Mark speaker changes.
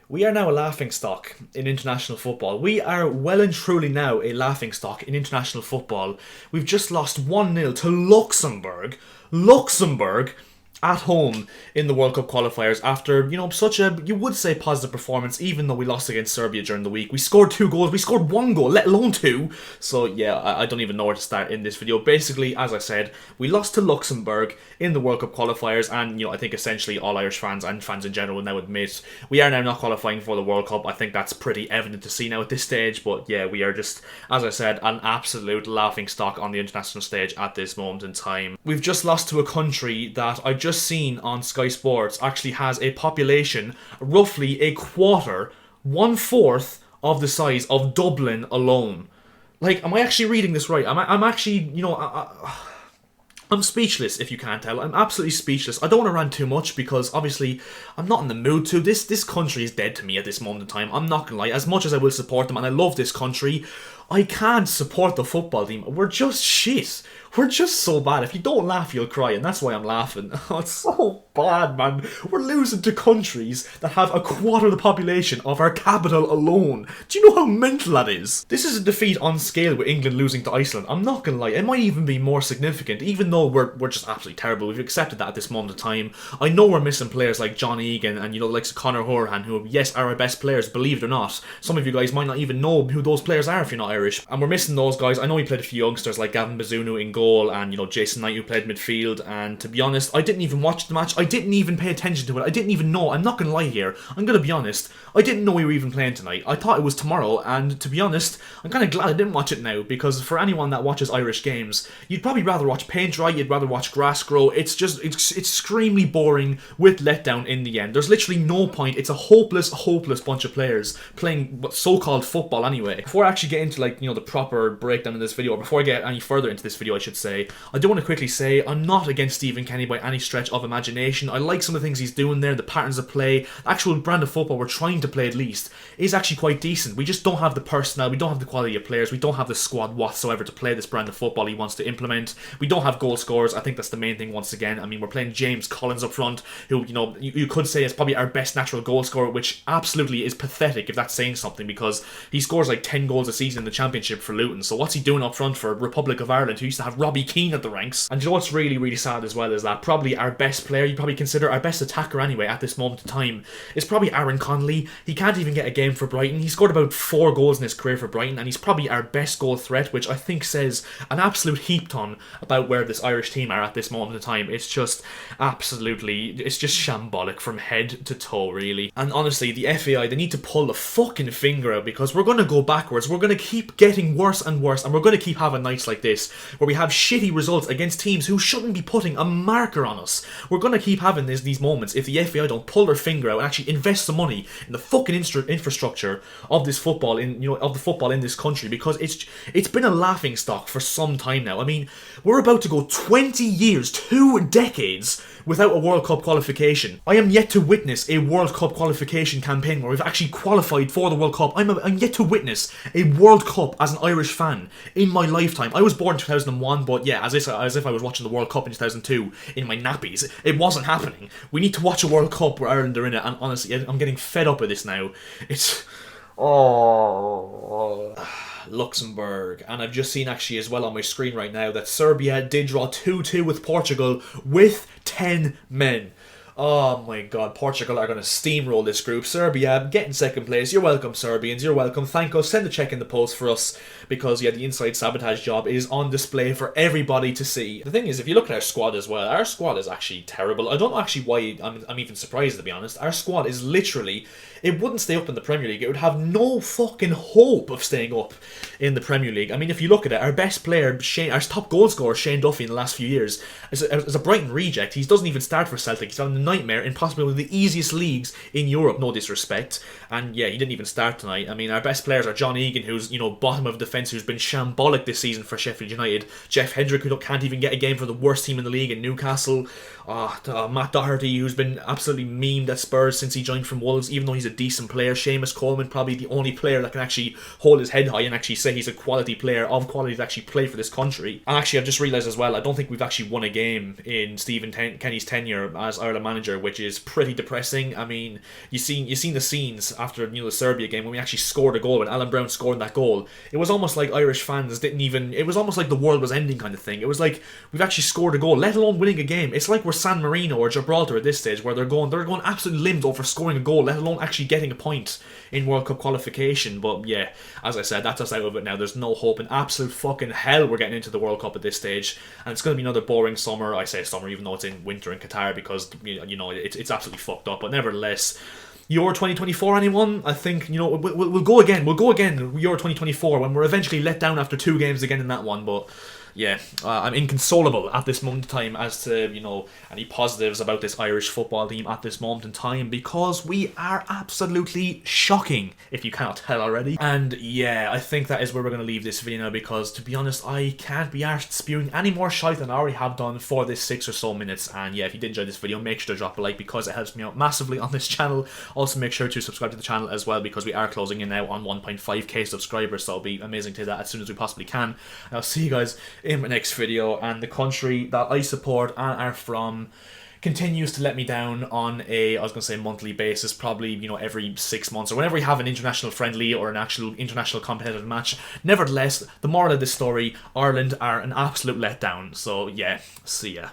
Speaker 1: We are now a laughingstock in international football. We are well and truly now a laughingstock in international football. We've just lost 1-0 to Luxembourg. Luxembourg at home in the World Cup qualifiers after, such a, you would say, positive performance, even though we lost against Serbia during the week. We scored 2 goals, we scored 1 goal, let alone 2. So yeah, I don't even know where to start in this video. Basically, as I said, we lost to Luxembourg in the World Cup qualifiers, and I think essentially all Irish fans and fans in general will now admit we are now not qualifying for the World Cup. I think that's pretty evident to see now at this stage, but yeah, we are just, as I said, an absolute laughingstock on the international stage at this moment in time. We've just lost to a country that I just seen on Sky Sports actually has a population roughly a quarter, 1/4 of the size of Dublin alone. Like, am I actually reading this right? I'm actually, I'm speechless, if you can't tell. I'm absolutely speechless. I don't want to rant too much because, obviously, I'm not in the mood to. This country is dead to me at this moment in time. I'm not going to lie. As much as I will support them, and I love this country, I can't support the football team. We're just shit. We're just so bad. If you don't laugh, you'll cry, and that's why I'm laughing. Oh, it's so bad, man. We're losing to countries that have a quarter of the population of our capital alone. Do you know how mental that is? This is a defeat on scale with England losing to Iceland. I'm not gonna lie. It might even be more significant, even though we're just absolutely terrible. We've accepted that at this moment of time. I know we're missing players like John Egan and, like Conor Hourhan, who, yes, are our best players, believe it or not. Some of you guys might not even know who those players are if you're not Irish. And we're missing those guys. I know we played a few youngsters like Gavin Bazunu in goal and, Jason Knight, who played midfield. And to be honest, I didn't even watch the match. I didn't even pay attention to it. I didn't even know. I'm not going to lie here. I'm going to be honest. I didn't know we were even playing tonight. I thought it was tomorrow. And to be honest, I'm kind of glad I didn't watch it now, because for anyone that watches Irish games, you'd probably rather watch paint dry. You'd rather watch grass grow. It's extremely boring with letdown in the end. There's literally no point. It's a hopeless bunch of players playing so-called football anyway. Before I actually get into, the proper breakdown in this video, or before I get any further into this video, I should say, I do want to quickly say I'm not against Stephen Kenny by any stretch of imagination. I like some of the things he's doing there, the patterns of play, the actual brand of football we're trying to play at least is actually quite decent. We just don't have the personnel, we don't have the quality of players, we don't have the squad whatsoever to play this brand of football he wants to implement. We don't have goal scorers. I think that's the main thing once again. I mean, we're playing James Collins up front, who, you could say is probably our best natural goal scorer, which absolutely is pathetic if that's saying something, because he scores like 10 goals a season in the Championship for Luton. So what's he doing up front for Republic of Ireland, who used to have Robbie Keane at the ranks? And you know what's really, really sad as well is that probably our best player, you probably consider our best attacker anyway at this moment in time, is probably Aaron Connolly. He can't even get a game for Brighton. He scored about 4 goals in his career for Brighton, and he's probably our best goal threat, which I think says an absolute heap ton about where this Irish team are at this moment in time. It's just absolutely, it's just shambolic from head to toe, really. And honestly, the FAI, they need to pull the fucking finger out, because we're going to go backwards. We're going to keep getting worse and worse, and we're going to keep having nights like this where we have shitty results against teams who shouldn't be putting a marker on us. We're going to keep having these moments if the FAI don't pull their finger out and actually invest some money in the fucking infrastructure of this football of the football in this country, because it's been a laughing stock for some time now. I mean, we're about to go 20 years, 2 decades without a World Cup qualification. I am yet to witness a World Cup qualification campaign where we've actually qualified for the World Cup. I'm yet to witness a World Cup as an Irish fan in my lifetime. I was born in 2001, but yeah, as if I was watching the World Cup in 2002 in my nappies. It wasn't happening. We need to watch a World Cup where Ireland are in it, and honestly, I'm getting fed up with this now. It's... Oh... Luxembourg. And I've just seen actually as well on my screen right now that Serbia did draw 2-2 with Portugal with 10 men. Oh my god, Portugal are going to steamroll this group. Serbia, get in second place. You're welcome, Serbians. You're welcome. Thank us. Send a check in the post for us, because, yeah, the inside sabotage job is on display for everybody to see. The thing is, if you look at our squad as well, our squad is actually terrible. I don't know actually why I'm even surprised, to be honest. Our squad is literally... It wouldn't stay up in the Premier League. It would have no fucking hope of staying up in the Premier League. I mean, if you look at it, our best player, our top goal scorer, Shane Duffy, in the last few years, is a Brighton reject. He doesn't even start for Celtic. He's on the nightmare in possibly one of the easiest leagues in Europe, no disrespect. And yeah, he didn't even start tonight. I mean, our best players are John Egan, who's, you know, bottom of defence, who's been shambolic this season for Sheffield United. Jeff Hendrick, who can't even get a game for the worst team in the league in Newcastle. Matt Doherty, who's been absolutely memed at Spurs since he joined from Wolves, even though he's a decent player. Seamus Coleman, probably the only player that can actually hold his head high and actually say he's a quality player of quality to actually play for this country. And actually, I've just realised as well, I don't think we've actually won a game in Stephen Kenny's tenure as Ireland manager, which is pretty depressing. I mean, you seen the scenes after, you know, the Serbia game when we actually scored a goal, when Alan Brown scored that goal. It was almost like Irish fans didn't even, it was almost like the world was ending kind of thing. It was like, we've actually scored a goal, let alone winning a game. It's like we're San Marino or Gibraltar at this stage, where they're going absolutely limbed over scoring a goal, let alone actually getting a point in World Cup qualification. But yeah, as I said, that's us out of it now. There's no hope in absolute fucking hell we're getting into the World Cup at this stage, and it's going to be another boring summer. I say summer even though it's in winter in Qatar, because you know it's absolutely fucked up. But nevertheless, Euro 2024, anyone? I think, you know, we'll go again. We'll go again Euro 2024 when we're eventually let down after 2 games again in that one. But yeah, I'm inconsolable at this moment in time as to, you know, any positives about this Irish football team at this moment in time, because we are absolutely shocking, if you cannot tell already. And yeah, I think that is where we're going to leave this video now, because to be honest, I can't be arsed spewing any more shite than I already have done for this 6 or so minutes. And yeah, if you did enjoy this video, make sure to drop a like, because it helps me out massively on this channel. Also, make sure to subscribe to the channel as well, because we are closing in now on 1.5k subscribers, so it'll be amazing to do that as soon as we possibly can. And I'll see you guys in my next video. And the country that I support and are from continues to let me down on a, I was going to say monthly basis, probably, you know, every 6 months or whenever we have an international friendly or an actual international competitive match. Nevertheless, the moral of this story, Ireland are an absolute letdown. So yeah, see ya.